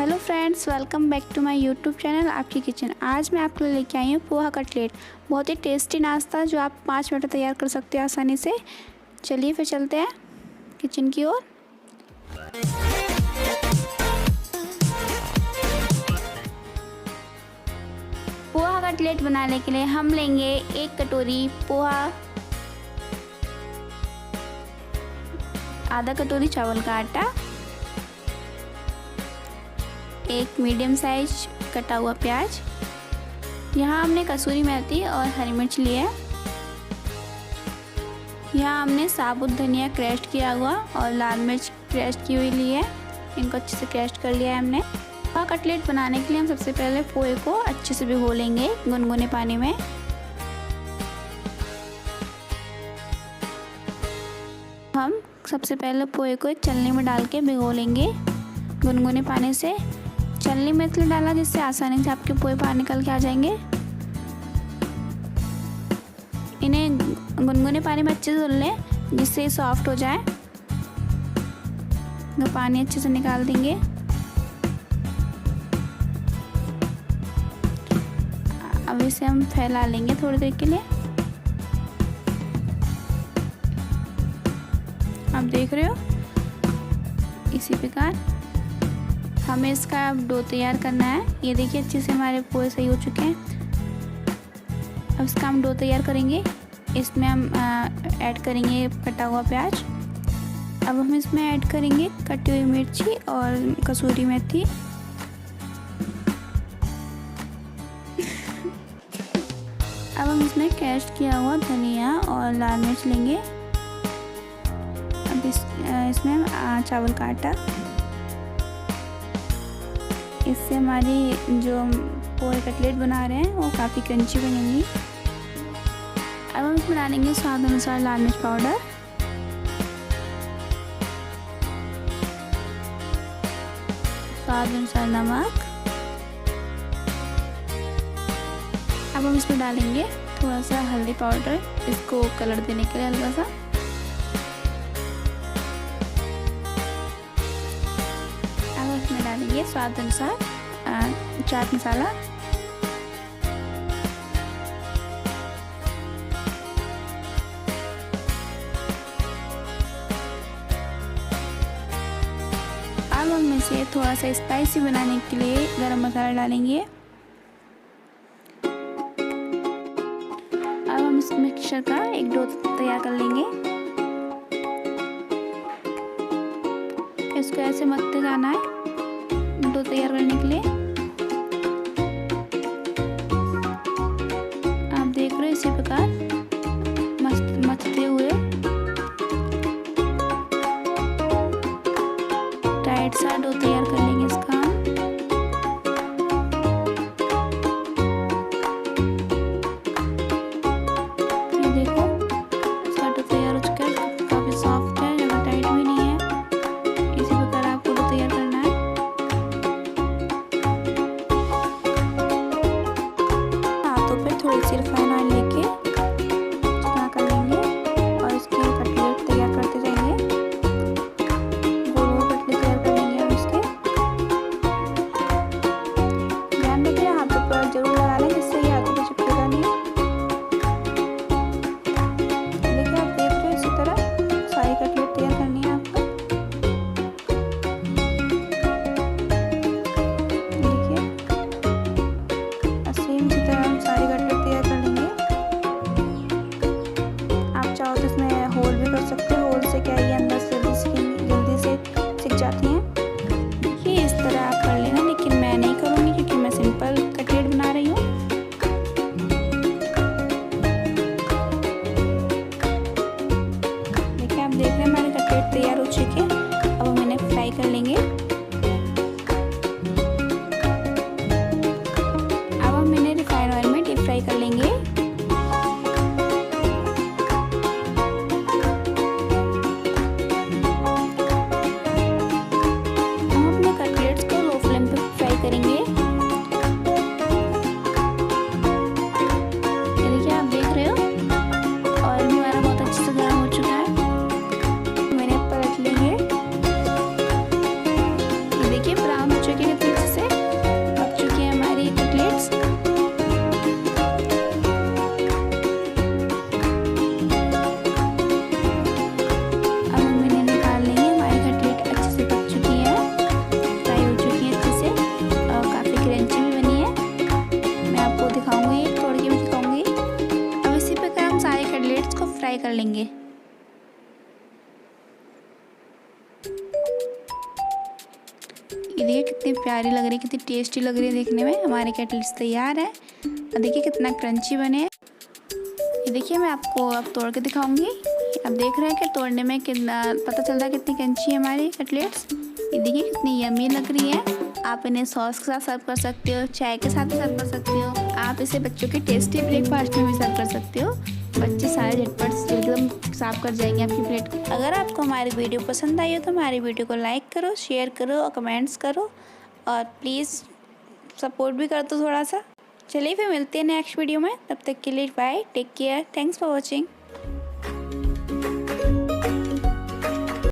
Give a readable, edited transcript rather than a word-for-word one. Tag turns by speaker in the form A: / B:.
A: Hello friends, welcome back to my YouTube channel आपकी kitchen. आज मैं आपके लिए लेके आई हूँ पोहा कटलेट। बहुत ही टेस्टी नाश्ता जो आप 5 मिनट में तैयार कर सकते हो आसानी से। चलिए फिर चलते हैं किचन की ओर। पोहा कटलेट बनाने के लिए हम लेंगे 1 कटोरी पोहा, आधा कटोरी चावल का आटा, 1 मीडियम साइज कटा हुआ प्याज। यहाँ हमने कसूरी मेथी और हरी मिर्च लिया है। यहाँ हमने साबुत धनिया क्रैश किया हुआ और लाल मिर्च क्रैश की हुई ली है। इनको अच्छे से क्रैश कर लिया है हमने। पोहा कटलेट बनाने के लिए हम सबसे पहले पोहे को अच्छे से भिगो लेंगे गुनगुने पानी में। हम सबसे पहले पोहे को एक छलनी में डाल के भिगो लेंगे गुनगुने पानी से। छलनी में इसलिए डाला जिससे आसानी से आपके पोहे बाहर निकल के आ जाएंगे। इन्हें गुनगुने पानी में अच्छे से धुल लें जिससे ये सॉफ्ट हो जाए। तो पानी अच्छे से निकाल देंगे। अब इसे हम फैला लेंगे थोड़ी देर के लिए। आप देख रहे हो इसी प्रकार हमें इसका डो तैयार करना है। ये देखिए अच्छे से हमारे पोहे सही हो चुके हैं। अब इसका हम डो तैयार करेंगे। इसमें हम ऐड करेंगे कटा हुआ प्याज। अब हम इसमें ऐड करेंगे कटी हुई मिर्ची और कसूरी मेथी। अब हम इसमें क्रश किया हुआ धनिया और लाल मिर्च लेंगे। अब इसमें हम चावल का आटा। इससे हमारी जो पोहे कटलेट बना रहे हैं वो काफ़ी क्रंची बनेंगी। अब हम इसमें डालेंगे स्वाद अनुसार लाल मिर्च पाउडर, स्वाद अनुसार नमक। अब हम इसमें डालेंगे थोड़ा सा हल्दी पाउडर, इसको कलर देने के लिए हल्का सा। अब इसमें डालेंगे स्वाद अनुसार चाट मसाला। अब हम इसे थोड़ा सा स्पाइसी बनाने के लिए गरम मसाला डालेंगे। अब हम इस मिक्सचर का एक डो तैयार कर लेंगे। इसको ऐसे मथते जाना है डो तैयार करने के लिए। आप देख रहे हो इसी प्रकार मथते हुए टाइट सा डो तैयार कर लेंगे इसका। ये देखो इसका डो तैयार हो चुका है। काफी सॉफ्ट है, ज़्यादा टाइट भी नहीं है। इसी प्रकार आपको डो तैयार करना है। हाथों पे थोड़ी सी रिफाइन ऑयल लेके चिकना कर लेंगे और इसके कटलेट तैयार करते जाएंगे। गोल गोल कटलेट तैयार कर लेंगे हम इसके। ध्यान रखिए हाथों पर जरूर लगा लें जिससे ये हाथों पे चिपकेगा नहीं। देखिए आप देख रहे हो इसी तरह सारी कटलेट तैयार करनी है आपको। देखिए सेम इसी तरह हम सारी कटलेट तैयार कर लेंगे। आप चाहो तो इसमें होल भी कर सकते हो। होल से क्या है, ये अंदर से जल्दी से सिक जाती हैं। देखिए इस तरह आप कर लेना, लेकिन मैं नहीं करूँगी क्योंकि मैं सिंपल कटलेट बना रही हूँ। देखिए आप देख रहे हैं हमारे कटलेट तैयार हो चुके हैं। अब हम इन्हें फ्राई कर लेंगे। अब हम इन्हें रिफाइंड ऑयल में डीप फ्राई कर लेंगे। ये देखिए कितनी प्यारी लग रही है, कितनी टेस्टी लग रही है देखने में। हमारे कटलेट्स तैयार है और देखिए कितना क्रंची बने हैं। ये देखिए मैं आपको अब तोड़ के दिखाऊंगी। अब देख रहे हैं कि तोड़ने में कितना पता चल रहा है कितनी क्रंची है हमारी कटलेट्स। ये देखिए कितनी यम्मी लग रही है। आप इन्हें सॉस के साथ सर्व कर सकते हो, चाय के साथ भी सर्व कर सकते हो। आप इसे बच्चों के टेस्टी ब्रेकफास्ट में भी सर्व कर सकते हो। बच्चे सारे झटपट से एकदम साफ कर जाएंगे आपकी प्लेट को। अगर आपको हमारी वीडियो पसंद आई हो तो हमारी वीडियो को लाइक करो, शेयर करो और कमेंट्स करो और प्लीज़ सपोर्ट भी कर दो थोड़ा सा। चलिए फिर मिलते हैं नेक्स्ट वीडियो में, तब तक के लिए bye, take care, thanks for watching.